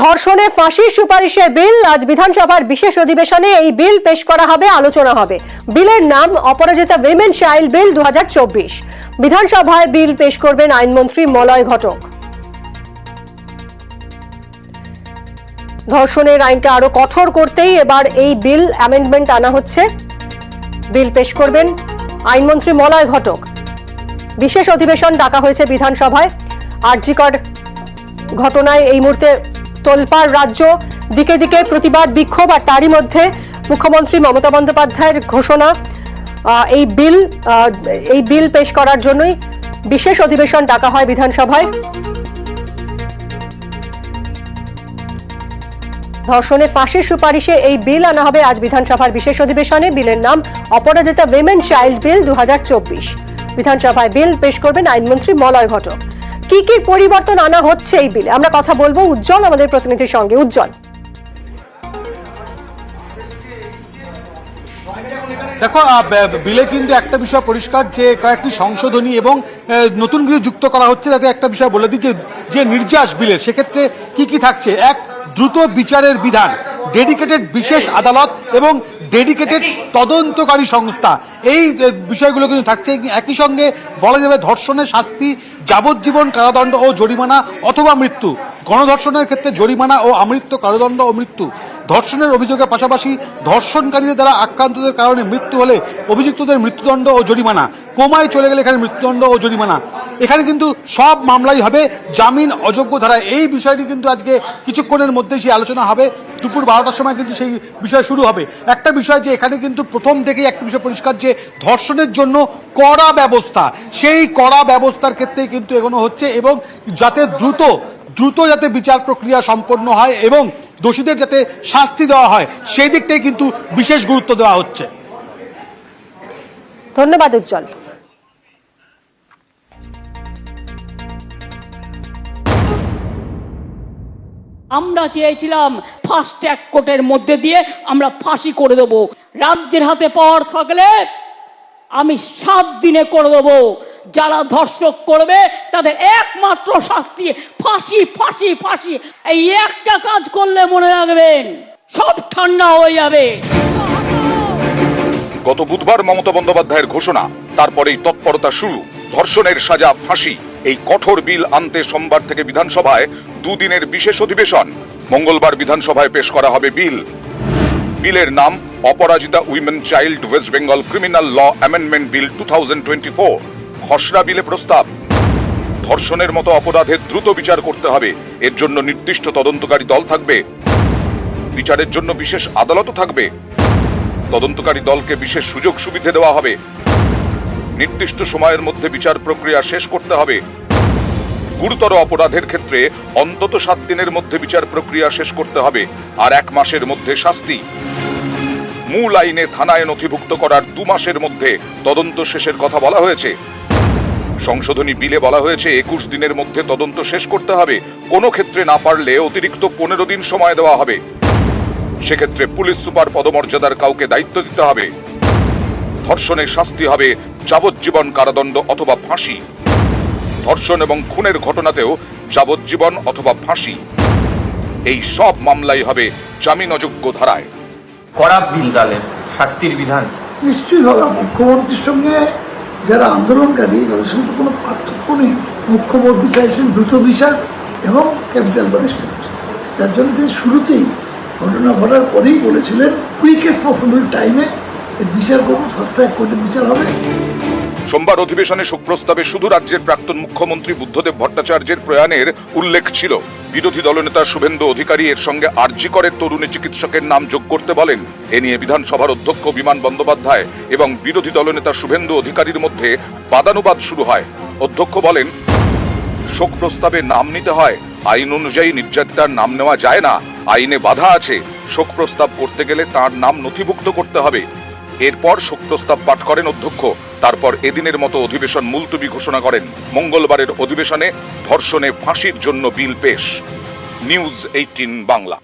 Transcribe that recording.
ধর্ষণে ফাঁসির সুপারিশের বিল আজ বিধানসভার বিশেষ অধিবেশনে এই বিল পেশ করা হবে, আলোচনা হবে। বিলের নাম অপরাজিতা উইমেন চাইল্ড বিল 2024। বিধানসভায় বিল পেশ করবেন আইনমন্ত্রী মলয় ঘটক। ধর্ষণের আইনকে আরো কঠোর করতেই এবার এই বিল অ্যামেন্ডমেন্ট আনা হচ্ছে। বিল পেশ করবেন আইনমন্ত্রী মলয় ঘটক। বিশেষ অধিবেশন ডাকা হয়েছে বিধানসভায়। আরজিকর ঘটনায় এই মুহূর্তে তোলপাড় রাজ্য, দিকে দিকে প্রতিবাদ বিক্ষোভ, আর তারই মধ্যে মুখ্যমন্ত্রী মমতা বন্দ্যোপাধ্যায়ের ঘোষণা এই বিল পেশ করার জন্যই বিশেষ অধিবেশন ডাকা হয় বিধানসভায়। ধর্ষণে ফাঁসির সুপারিশে এই বিল আনা হবে আজ বিধানসভার বিশেষ অধিবেশনে। বিলের নাম অপরাজিতা উইমেন চাইল্ড বিল 2024। বিধানসভায় বিল পেশ করবেন আইনমন্ত্রী মলয় ঘটক। কি কি পরিবর্তন আনা হচ্ছে এই বিলে আমরা কথা বলবো উজ্জ্বল আমাদের প্রতিনিধির সঙ্গে। উজ্জ্বল, দেখো, বিলে কিন্তু একটা বিষয় পরিষ্কার যে কয়েকটি সংশোধনী এবং নতুন কিছু যুক্ত করা হচ্ছে। যাতে একটা বিষয় বলে দিচ্ছে যে নির্যাস বিলের সেক্ষেত্রে কি কি থাকছে। এক, দ্রুত বিচারের বিধান, ডেডিকেটেড বিশেষ আদালত এবং ডেডিকেটেড তদন্তকারী সংস্থা, এই বিষয়গুলো কিন্তু থাকছে। একই সঙ্গে বলা যাবে ধর্ষণের শাস্তি যাবজ্জীবন কারাদণ্ড ও জরিমানা অথবা মৃত্যু। গণধর্ষণের ক্ষেত্রে জরিমানা ও আমৃত্যু কারাদণ্ড ও মৃত্যু। ধর্ষণের অভিযোগের পাশাপাশি ধর্ষণকারীদের দ্বারা আক্রান্তদের কারণে মৃত্যু হলে অভিযুক্তদের মৃত্যুদণ্ড ও জরিমানা। কোমায় চলে গেলে এখানে মৃত্যুদণ্ড ও জরিমানা। এখানে কিন্তু সব মামলাই হবে জামিন অযোগ্য ধারায়। এই বিষয়টি কিন্তু আজকে কিছুক্ষণের মধ্যে সেই আলোচনা হবে। দুপুর 12টার সময় কিন্তু সেই বিষয় শুরু হবে। একটা বিষয় যে এখানে কিন্তু প্রথম থেকেই একটা বিষয় পরিষ্কার যে ধর্ষণের জন্য কড়া ব্যবস্থা, সেই কড়া ব্যবস্থার ক্ষেত্রেই কিন্তু এগোনো হচ্ছে এবং যাতে দ্রুত যাতে বিচার প্রক্রিয়া সম্পন্ন হয় এবং দোষীদের যাতে শাস্তি দেওয়া হয় সেই দিকটাই কিন্তু বিশেষ গুরুত্ব দেওয়া হচ্ছে। ধন্যবাদ উজ্জ্বল। আমরা চেয়েছিলাম ফাস্ট ট্র্যাক কোর্টের মধ্যে দিয়ে আমরা ফাঁসি করে দেব। রাজ্যের হাতে পাওয়ার থাকলে আমি 7 দিনে করে দেব। যারা ধর্ষক করবে তাদের একমাত্র শাস্তি ফাঁসি, ফাঁসি, ফাঁসি। এই একটা কাজ করলে মনে রাখবেন সব ঠান্ডা হয়ে যাবে। গত বুধবার মমতা বন্দ্যোপাধ্যায়ের ঘোষণা, তারপরেই তৎপরতা শুরু। ধর্ষণের সাজা ফাঁসি, এই কঠোর বিল আনতে সোমবার থেকে বিধানসভায় 2 দিনের বিশেষ অধিবেশন। মঙ্গলবার বিধানসভায় পেশ করা হবে বিল। বিলের নাম Aparajita women child West Bengal criminal law amendment bill 2024। খসড়া বিলে প্রস্তাব, ধর্ষণের মতো অপরাধের দ্রুত বিচার করতে হবে। এর জন্য নির্দিষ্ট তদন্তকারী দল থাকবে। বিচারের জন্য বিশেষ আদালতও থাকবে। তদন্তকারী দলকে বিশেষ সুযোগ সুবিধা দেওয়া হবে। নির্দিষ্ট সময়ের মধ্যে বিচার প্রক্রিয়া শেষ করতে হবে। গুরুতর অপরাধের ক্ষেত্রে অন্তত 7 দিনের মধ্যে বিচার প্রক্রিয়া শেষ করতে হবে আর 1 মাসের মধ্যে শাস্তি। মূল আইনে থানায় নথিভুক্ত করার 2 মাসের মধ্যে তদন্ত শেষের কথা বলা হয়েছে। সংশোধনী বিলে বলা হয়েছে 21 দিনের মধ্যে তদন্ত শেষ করতে হবে। কোনো ক্ষেত্রে না পারলে অতিরিক্ত 15 দিন সময় দেওয়া হবে। সেক্ষেত্রে পুলিশ সুপার পদমর্যাদার কাউকে দায়িত্ব দিতে হবে। ধর্ষণের শাস্তি হবে যাবজ্জীবন কারাদণ্ড অথবা ফাঁসি। ধর্ষণ এবং খুনের ঘটনাতেও যাবজ্জীবন অথবা ফাঁসি। এই সব মামলাই হবে জামিন অযোগ্য ধারায়। কড়া বিল দালের শাস্তির বিধান নিশ্চয়ই হবে। মুখ্যমন্ত্রীর সঙ্গে যারা আন্দোলনকারী তাদের সঙ্গে কোনো পার্থক্য নেই। মুখ্যমন্ত্রী চাইছেন দ্রুত বিচার এবং ক্যাপিটাল পানিশমেন্ট। যার জন্য তিনি শুরুতেই ঘটনা ঘটার পরেই বলেছিলেন কুইকেস্ট পসিবল টাইমে বিচার করবো, ফাস্ট ট্র্যাক কোর্টে বিচার হবে। সোমবার অধিবেশনে শোক প্রস্তাবে শুধু রাজ্যের প্রাক্তন মুখ্যমন্ত্রী বুদ্ধদেব ভট্টাচার্যের প্রয়াণের উল্লেখ ছিল। বিরোধী দলনেতা শুভেন্দু অধিকারী এর সঙ্গে আরজিকরের তরুণী চিকিৎসকের নাম যোগ করতে বলেন। এ নিয়ে বিধানসভার অধ্যক্ষ বিমান বন্দ্যোপাধ্যায় এবং বিরোধী দলনেতা শুভেন্দু অধিকারীর মধ্যে বাদানুবাদ শুরু হয়। অধ্যক্ষ বলেন, শোক প্রস্তাবে নাম নিতে হয়, আইন অনুযায়ী নির্যাতিতার নাম নেওয়া যায় না। আইনে বাধা আছে। শোক প্রস্তাব করতে গেলে তার নাম নথিভুক্ত করতে হবে। এরপর শোক প্রস্তাব পাঠ করেন অধ্যক্ষ। তারপর এদিনের মতো অধিবেশন মুলতবি ঘোষণা করেন। মঙ্গলবারের অধিবেশনে ধর্ষণে ফাঁসির জন্য বিল পেশ। নিউজ 18 বাংলা।